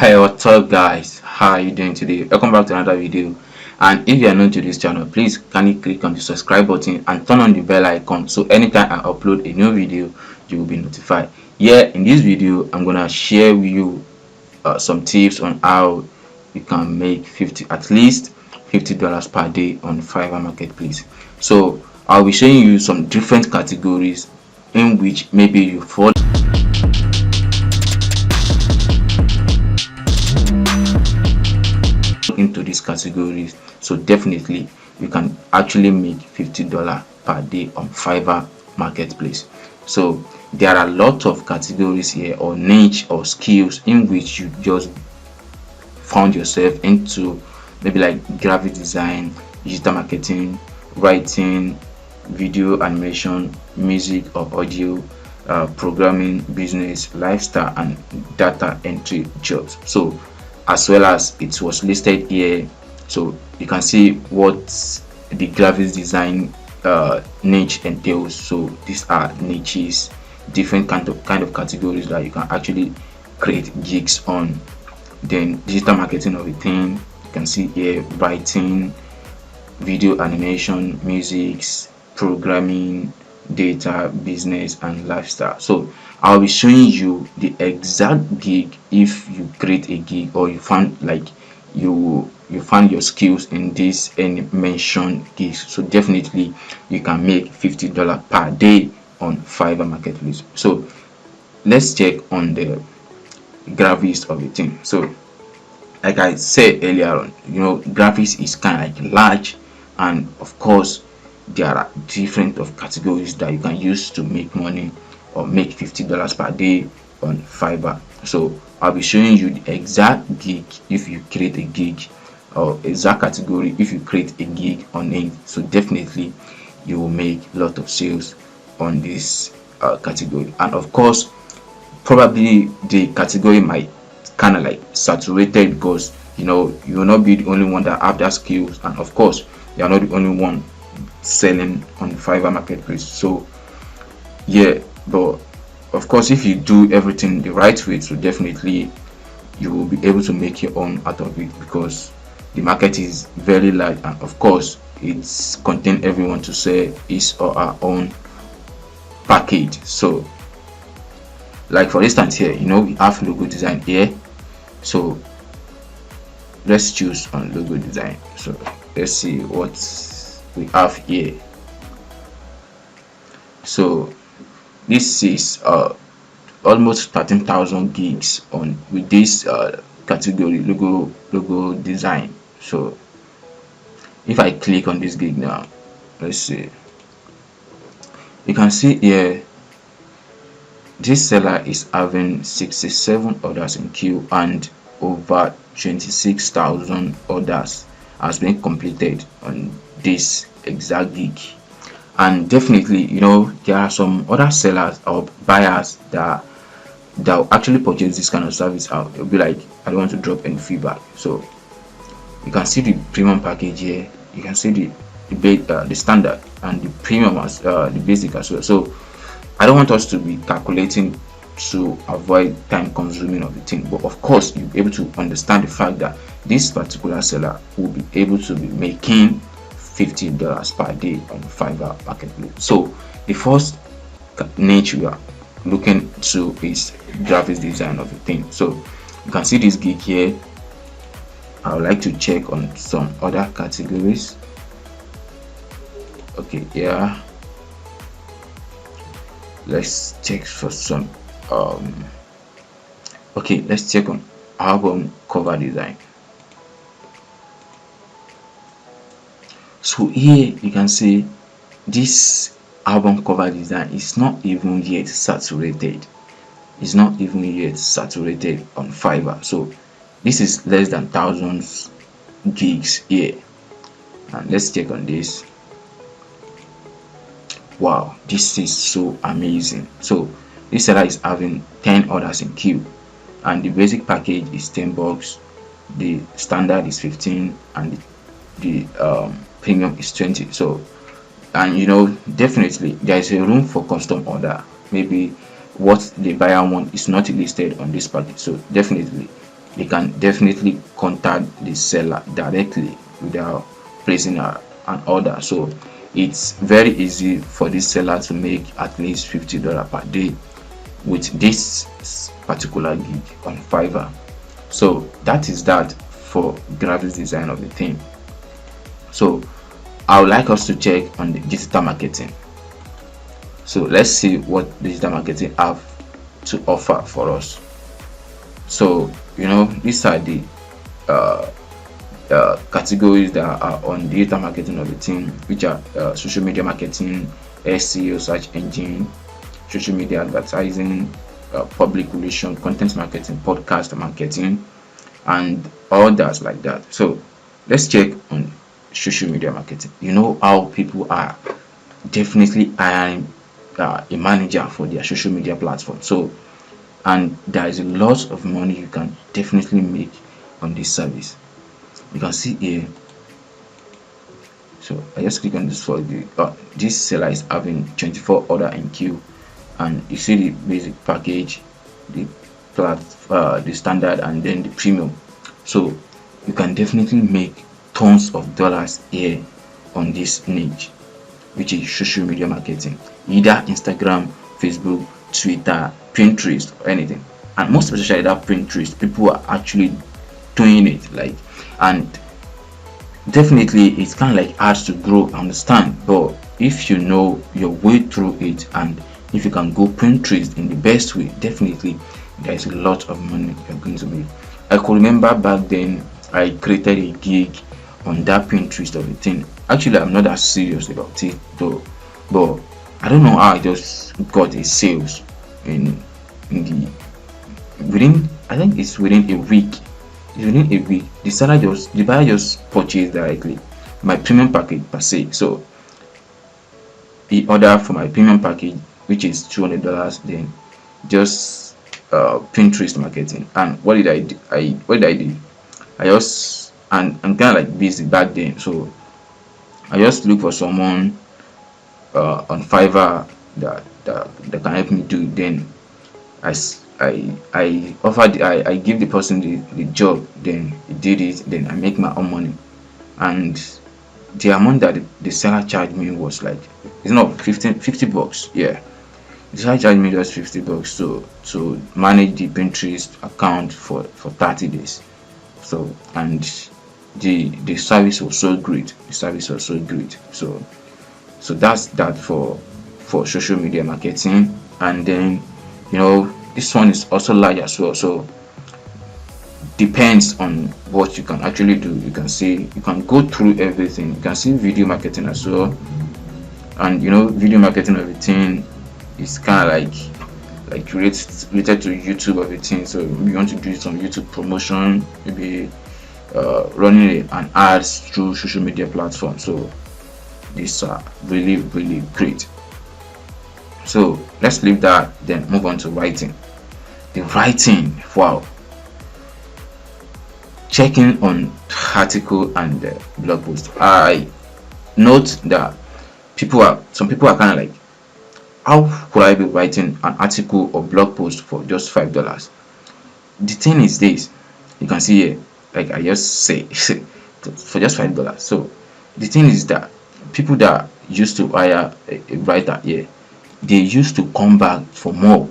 Hey, what's up guys? How are you doing today? Welcome back to another video. And if you are new to this channel, please kindly click on the subscribe button and turn on the bell icon so anytime I upload a new video you will be notified. Here in this video I'm gonna share with you some tips on how you can make at least $50 per day on Fiverr Marketplace. So I'll be showing you some different categories in which maybe you fall into these categories, so definitely you can actually make $50 per day on Fiverr Marketplace. So there are a lot of categories here, or niche or skills in which you just found yourself into, maybe like graphic design, digital marketing, writing, video animation, music or audio, programming, business, lifestyle and data entry jobs. So as well as it was listed here, so you can see what the graphics design niche entails. So these are niches, different kind of categories that you can actually create gigs on. Then digital marketing of a thing, you can see here writing, video animation, music, programming, data, business and lifestyle. So I'll be showing you the exact gig if you create a gig, or you found like you find your skills in this any mentioned gigs. So definitely you can make $50 per day on Fiverr Marketplace. So let's check on the graphics of the thing. So like I said earlier on, graphics is kind of like large, and of course there are different of categories that you can use to make money or make $50 per day on Fiverr. So I'll be showing you the exact gig if you create a gig, or exact category if you create a gig on it. So definitely you will make a lot of sales on this category. And of course probably the category might kind of like saturated, because you will not be the only one that have that skills, and of course you are not the only one selling on Fiverr Marketplace. So yeah, but of course if you do everything the right way, so definitely you will be able to make your own out of it, because the market is very large, and of course it's contain everyone to sell his or her own package. So like for instance here, we have logo design here. So let's choose on logo design. So let's see what we have here. So this is almost 13,000 gigs on with this category, logo design. So if I click on this gig now, let's see, you can see here this seller is having 67 orders in queue, and over 26,000 orders has been completed on this exact gig. And definitely there are some other sellers or buyers that will actually purchase this kind of service out. They'll be like, I don't want to drop any feedback. So you can see the premium package here, you can see the standard and the premium as the basic as well. So I don't want us to be calculating to avoid time consuming of the thing, but of course you'll be able to understand the fact that this particular seller will be able to be making $50 per day on Fiverr Marketplace. So the first niche we are looking to is graphics design of the thing. So you can see this gig here. I would like to check on some other categories. Okay, yeah, let's check for some okay, let's check on album cover design. So here you can see this album cover design is not even yet saturated. It's not even yet saturated on Fiverr. So this is less than thousands gigs here. And let's check on this. Wow, this is so amazing. So this seller is having 10 orders in queue, and the basic package is $10, the standard is 15, and the premium is 20. So, and definitely there is a room for custom order. Maybe what the buyer want is not listed on this package, so definitely they can definitely contact the seller directly without placing an order. So it's very easy for this seller to make at least $50 per day with this particular gig on Fiverr. So that is that for graphics design of the thing. So I would like us to check on the digital marketing. So let's see what digital marketing have to offer for us. So these are the categories that are on digital marketing of the team, which are social media marketing, SEO, search engine, social media advertising, public relation, content marketing, podcast marketing, and others like that. So let's check on social media marketing. How people are definitely hiring a manager for their social media platform. So, and there is a lot of money you can definitely make on this service. You can see here. So I just click on this for the this seller is having 24 order in queue, and you see the basic package, the the standard, and then the premium. So you can definitely make tons of dollars here on this niche, which is social media marketing, either Instagram, Facebook, Twitter, Pinterest, or anything. And most especially that Pinterest, people are actually doing it, like, and definitely it's kind of like hard to grow, understand, but if you know your way through it, and if you can go Pinterest in the best way, definitely there is a lot of money you're going to make. I could remember back then I created a gig on that Pinterest of the thing. Actually, I'm not that serious about it though, but I don't know how I just got a sales in the within, I think it's within a week. Within a week, the buyer just purchased directly my premium package per se. So he ordered for my premium package, which is $200. Then just Pinterest marketing. And what did I do? I just, and I'm kind of like busy back then, so I just look for someone on Fiverr that can help me do it. Then I offered, I give the person the job, then he did it, then I make my own money. And the amount that the seller charged me was like, it's not $50, yeah. The seller charged me just $50 to manage the Pinterest account for 30 days. So, and the service was so great. So that's that for social media marketing. And then this one is also large as well, so depends on what you can actually do. You can see, you can go through everything. You can see video marketing as well, and video marketing of everything is kind of like related to YouTube of everything. So you want to do some YouTube promotion, maybe running an ads through social media platforms. So these are really great. So let's leave that, then move on to writing. The writing, wow. Checking on article and blog post. I note that some people are kind of like, how could I be writing an article or blog post for just $5? The thing is this, you can see here, like I just say for just $5. So the thing is that people that used to hire a writer here, they used to come back for more,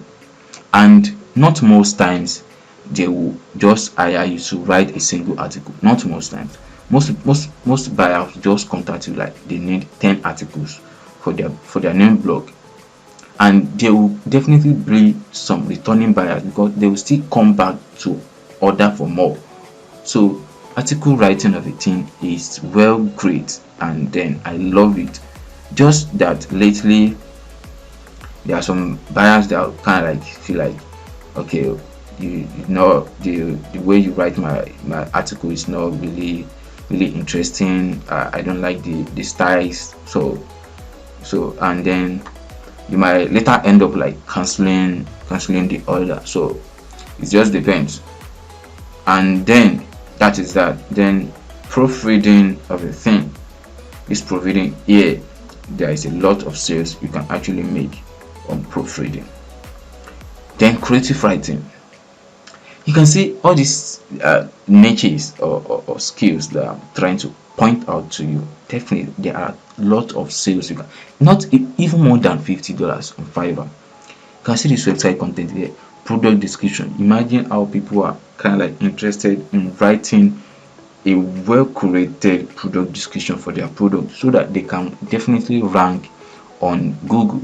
and not most times they will just hire you to write a single article. Not most times. Most buyers just contact you like they need 10 articles for their name blog, and they will definitely bring some returning buyers because they will still come back to order for more. So article writing of a thing is well great, and then I love it. Just that lately there are some buyers that kind of like feel like, okay, you know the way you write my article is not really interesting. I don't like the styles. So and then you might later end up like canceling the order. So it just depends. And then that is that. Then proofreading of a thing. This proofreading here, there is a lot of sales you can actually make on proofreading. Then creative writing. You can see all these niches or skills that I'm trying to point out to you. Definitely there are a lot of sales. You can not even more than $50 on Fiverr. You can see this website content here, product description. Imagine how people are kind of like interested in writing a well curated product description for their product so that they can definitely rank on Google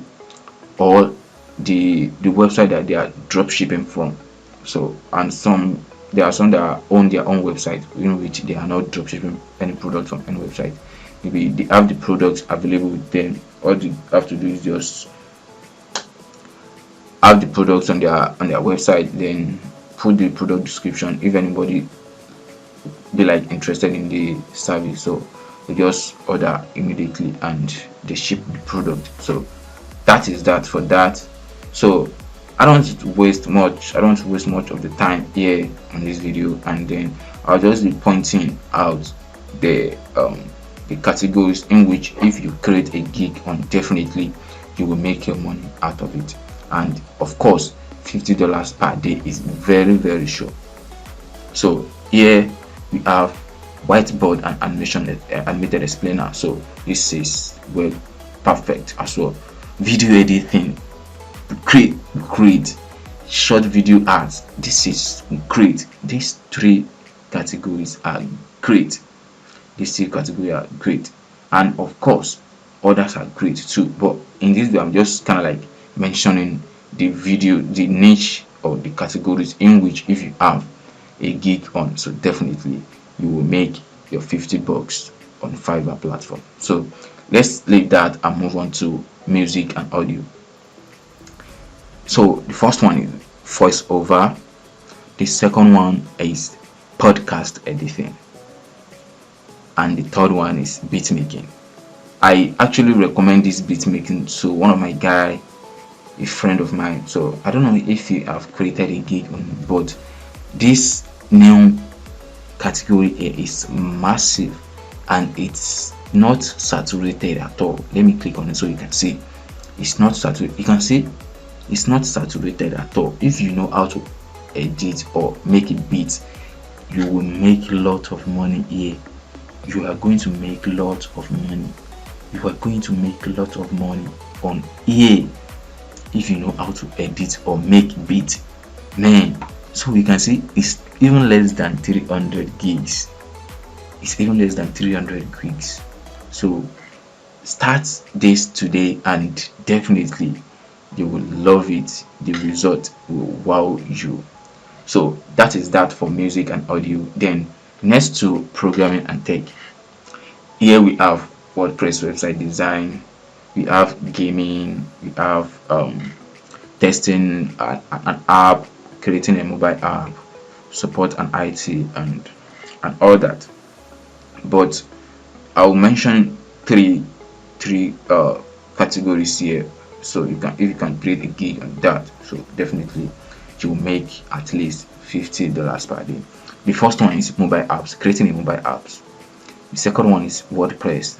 or the website that they are drop shipping from. So, and some there are some that own their own website in which they are not drop shipping any product from any website. Maybe they have the products available with them. All they have to do is just have the products on their website, then put the product description. If anybody be like interested in the service, so they just order immediately and they ship the product. So that is that for that. So I don't want to waste much of the time here on this video, and then I'll just be pointing out the categories in which if you create a gig on, definitely you will make your money out of it. And of course, $50 per day is very sure. So here we have whiteboard and animated explainer. So this is well perfect as well. Video editing, create short video ads. This is great. These three categories are great. And of course others are great too, but in this video I'm just kind of like mentioning the niche or the categories in which if you have a gig on, so definitely you will make your $50 on Fiverr platform. So let's leave that and move on to music and audio. So the first one is voiceover, the second one is podcast editing, and the third one is beat making. I actually recommend this beat making to one of my guy, a friend of mine. So I don't know if you have created a gig on, but this new category here is massive and it's not saturated at all. Let me click on it so you can see it's not saturated. You can see it's not saturated at all. If you know how to edit or make a beat, you will make a lot of money here. You are going to make a lot of money. You are going to make a lot of money on here if you know how to edit or make beat, man. So you can see it's even less than 300 gigs. It's even less than 300 gigs. So start this today and definitely you will love it. The result will wow you. So that is that for music and audio. Then next to programming and tech, here we have WordPress website design, we have gaming, we have testing an app, creating a mobile app, support and IT, and all that. But I'll mention three categories here. So if you can create a gig on that, so definitely you will make at least $50 per day. The first one is mobile apps, creating a mobile apps. The second one is WordPress,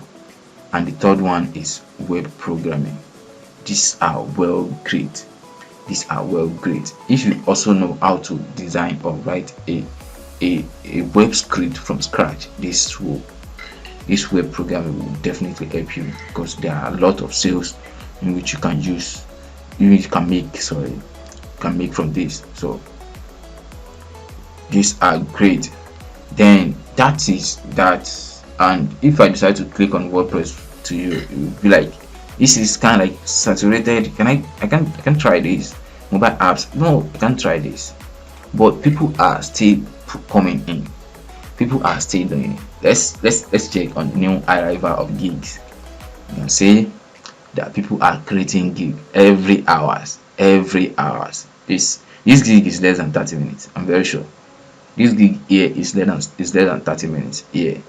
and the third one is web programming. These are well great. If you also know how to design or write a web script from scratch, this web programming will definitely help you, because there are a lot of sales in which you can make from this. So these are great. Then that is that. And if I decide to click on WordPress to you, it will be like, this is kind of like saturated. I can try this. Mobile apps, no, I can't try this. But people are still coming in. People are still doing it. Let's check on new arrival of gigs. You can see that people are creating gig every hours. This gig is less than 30 minutes. I'm very sure. This gig here is less than 30 minutes here.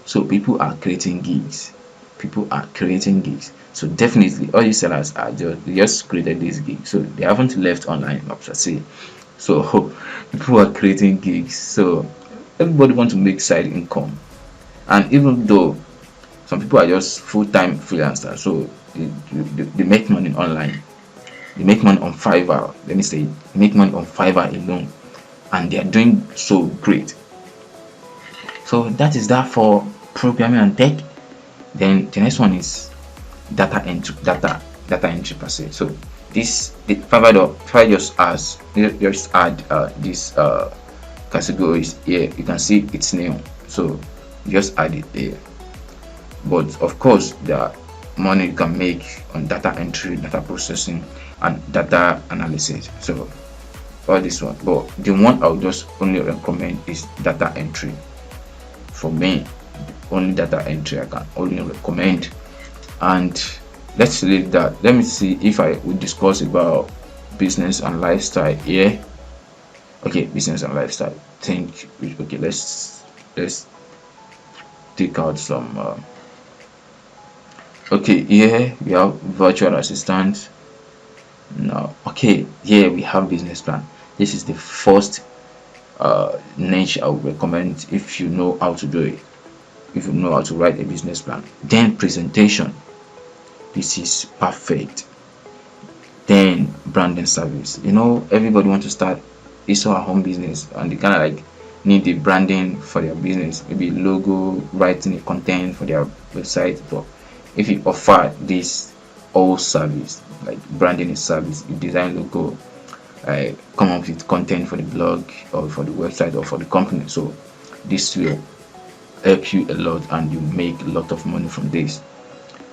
So people are creating gigs. So definitely all these sellers are just created this gig. So they haven't left online, per se. So people are creating gigs. So everybody wants to make side income. And even though some people are just full-time freelancers, so they make money online. They make money on Fiverr. Let me say, make money on Fiverr alone. and they are doing so great. So that is that for programming and tech. Then the next one is data entry per se. So this the Fiverr just add this categories here. You can see its name, so just add it there. But of course, there are money you can make on data entry, data processing, and data analysis. So all this one, but the one I would just only recommend is data entry. For me, only data entry I can only recommend. And let's leave that. Let me see if I would discuss about business and lifestyle here. Okay, business and lifestyle. Okay, let's take out some. Okay, here we have virtual assistant. Now, okay, here we have business plan. This is the first niche I would recommend if you know how to do it. If you know how to write a business plan. Then presentation. This is perfect. Then branding service. You know, everybody wants to start his or her home business, and they kind of like need the branding for their business, maybe logo, writing a content for their website. But if you offer this whole service, like branding is service, you design logo, come up with content for the blog or for the website or for the company, so this will help you a lot and you make a lot of money from this.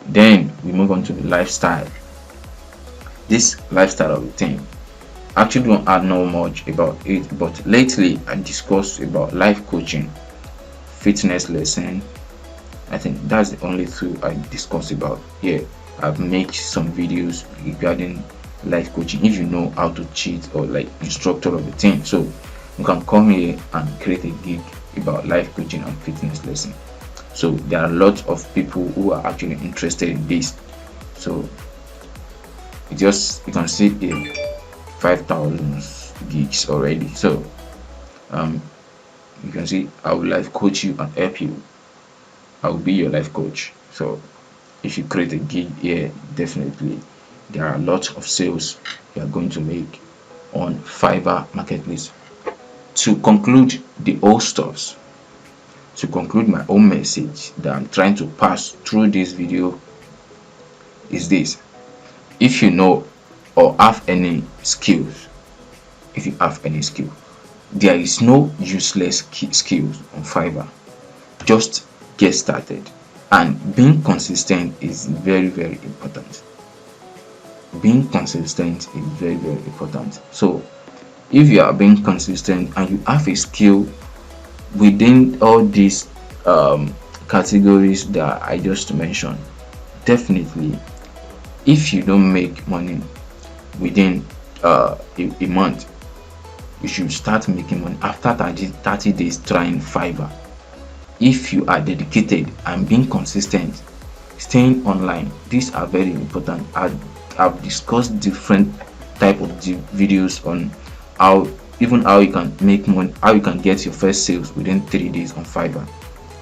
Then we move on to the lifestyle. This lifestyle of the thing, actually don't know much about it, but lately I discussed about life coaching, fitness lesson. I think that's the only two I discussed about here. I've made some videos regarding life coaching if you know how to cheat or like instructor of the thing, so you can come here and create a gig about life coaching and fitness lesson. So there are lots of people who are actually interested in this. So you can see here 5,000 gigs already. So you can see I will life coach you and help you. I will be your life coach. So if you create a gig here, definitely there are lots of sales you are going to make on Fiverr marketplace. To conclude the whole stuffs, to conclude my own message that I'm trying to pass through this video is this: if you know or have any skills, if you have any skill, there is no useless skills on Fiverr. Just get started, and being consistent is very, very important. Being consistent is very, very important. So if you are being consistent and you have a skill within all these categories that I just mentioned, definitely if you don't make money within a month, you should start making money after 30 days trying Fiverr. If you are dedicated and being consistent, staying online, these are very important. I've discussed different type of videos on how you can make money, how you can get your first sales within 3 days on Fiverr.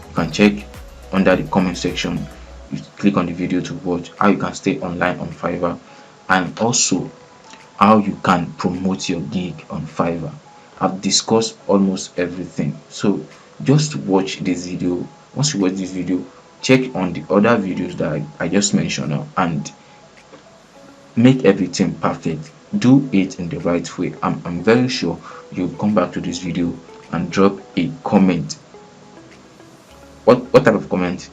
You can check under the comment section. You click on the video to watch how you can stay online on Fiverr, and also how you can promote your gig on Fiverr. I've discussed almost everything, so just watch this video. Once you watch this video, check on the other videos that I just mentioned now and make everything perfect. Do it in the right way. I'm very sure you'll come back to this video and drop a comment. What type of comment?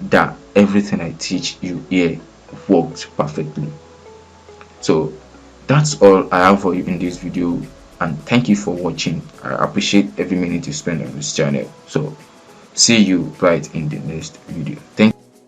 That everything I teach you here worked perfectly. So that's all I have for you in this video, and thank you for watching. I appreciate every minute you spend on this channel. So see you right in the next video. Thank you.